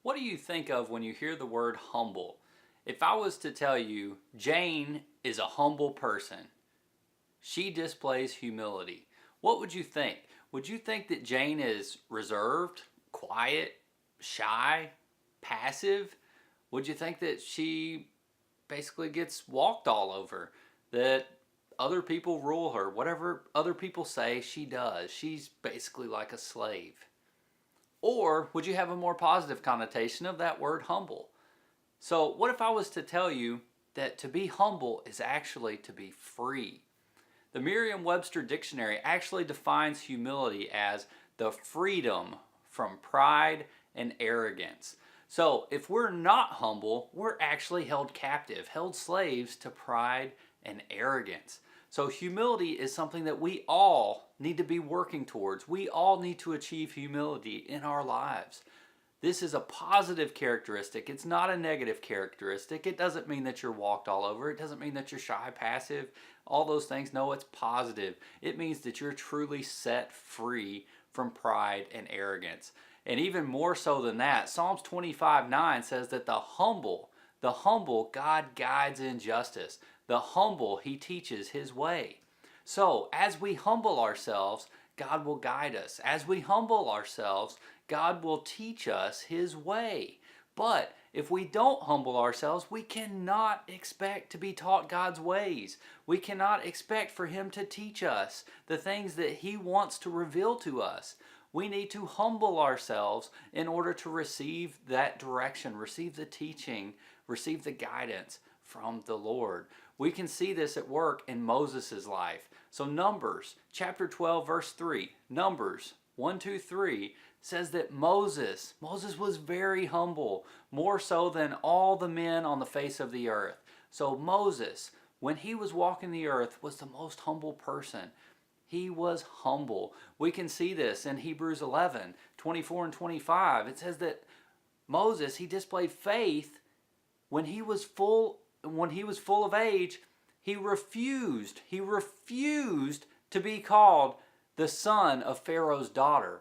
What do you think of when you hear the word humble? If I was to tell you Jane is a humble person, she displays humility, what would you think? Would you think that Jane is reserved, quiet, shy, passive? Would you think that she basically gets walked all over? That other people rule her? Whatever other people say, she does. She's basically like a slave. Or would you have a more positive connotation of that word humble? So, what if I was to tell you that to be humble is actually to be free? The Merriam Webster Dictionary actually defines humility as the freedom from pride and arrogance. So, if we're not humble, we're actually held captive, held slaves to pride and arrogance. So, humility is something that we all need to be working towards. We all need to achieve humility in our lives. This is a positive characteristic. It's not a negative characteristic. It doesn't mean that you're walked all over. It doesn't mean that you're shy, passive, all those things. No, it's positive. It means that you're truly set free from pride and arrogance. And even more so than that, Psalms 25:9 says that the humble, God guides in justice. The humble, He teaches His way. So, as we humble ourselves, God will guide us. As we humble ourselves, God will teach us His way. But if we don't humble ourselves, we cannot expect to be taught God's ways. We cannot expect for Him to teach us the things that He wants to reveal to us. We need to humble ourselves in order to receive that direction, receive the teaching, receive the guidance from the Lord. We can see this at work in Moses' life. So Numbers chapter 12 verse 3, Numbers 1, 2, 3 says that Moses was very humble, more so than all the men on the face of the earth. So Moses, when he was walking the earth, was the most humble person. He was humble. We can see this in Hebrews 11, 24 and 25. It says that Moses, he displayed faith when he was full of age. He refused to be called the son of Pharaoh's daughter.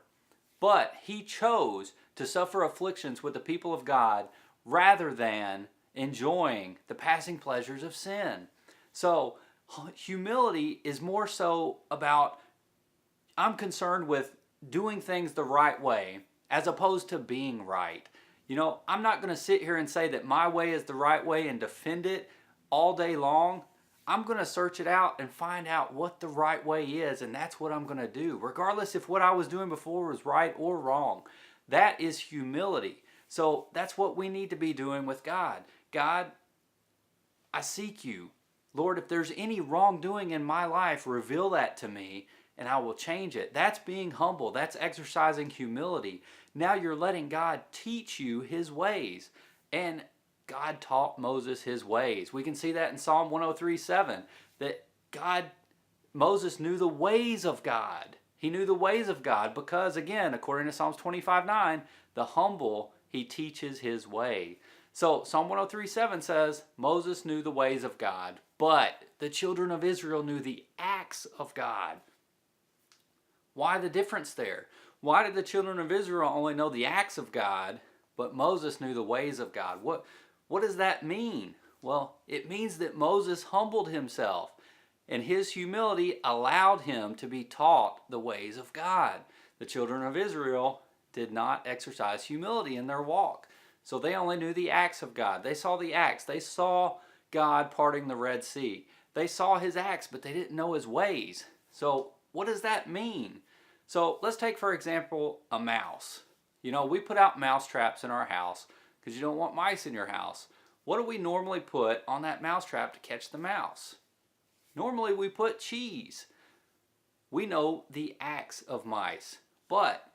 But he chose to suffer afflictions with the people of God rather than enjoying the passing pleasures of sin. So, humility is more so about, I'm concerned with doing things the right way as opposed to being right. I'm not going to sit here and say that my way is the right way and defend it all day long. I'm going to search it out and find out what the right way is, and that's what I'm going to do, regardless if what I was doing before was right or wrong. That is humility. So that's what we need to be doing with God. God, I seek you. Lord, if there's any wrongdoing in my life, reveal that to me and I will change it. That's being humble. That's exercising humility. Now you're letting God teach you His ways. And God taught Moses His ways. We can see that in Psalm 103:7, that Moses knew the ways of God. He knew the ways of God because, again, according to Psalms 25:9, the humble He teaches His way. So Psalm 103:7 says, Moses knew the ways of God, but the children of Israel knew the acts of God. Why the difference there? Why did the children of Israel only know the acts of God, but Moses knew the ways of God? What does that mean? Well, it means that Moses humbled himself, and his humility allowed him to be taught the ways of God. The children of Israel did not exercise humility in their walk, so they only knew the acts of God. They saw the acts. They saw God parting the Red Sea. They saw His acts, but they didn't know His ways. So what does that mean? So let's take, for example, a mouse. We put out mouse traps in our house because you don't want mice in your house. What do we normally put on that mouse trap to catch the mouse? Normally we put cheese. We know the acts of mice, but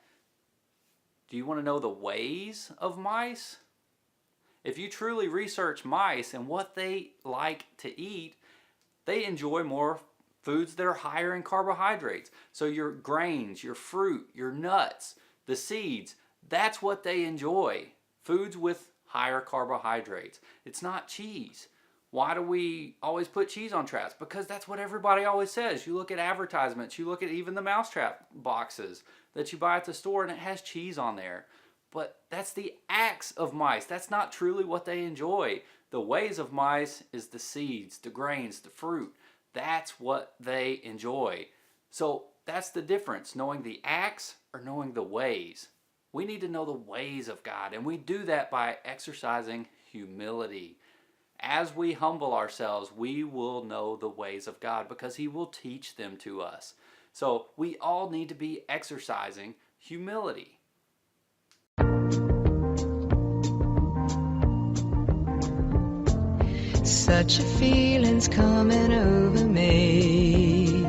do you want to know the ways of mice? If you truly research mice and what they like to eat, they enjoy more foods that are higher in carbohydrates. So your grains, your fruit, your nuts, the seeds, that's what they enjoy. Foods with higher carbohydrates. It's not cheese. Why do we always put cheese on traps? Because that's what everybody always says. You look at advertisements, you look at even the mousetrap boxes that you buy at the store and it has cheese on there. But that's the acts of mice. That's not truly what they enjoy. The ways of mice is the seeds, the grains, the fruit. That's what they enjoy. So that's the difference, knowing the acts or knowing the ways. We need to know the ways of God, and we do that by exercising humility. As we humble ourselves, we will know the ways of God because He will teach them to us. So we all need to be exercising humility. Such a feeling's coming over me.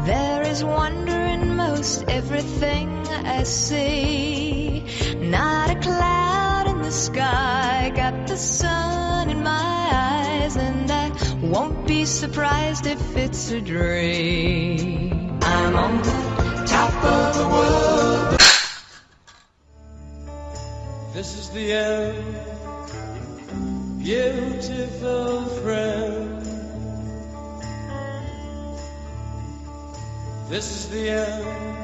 There is wonder in most everything I see. Not a cloud in the sky, got the sun in my eyes, and I won't be surprised if it's a dream. I'm on the top of the world. This is the end, beautiful friend. This is the end.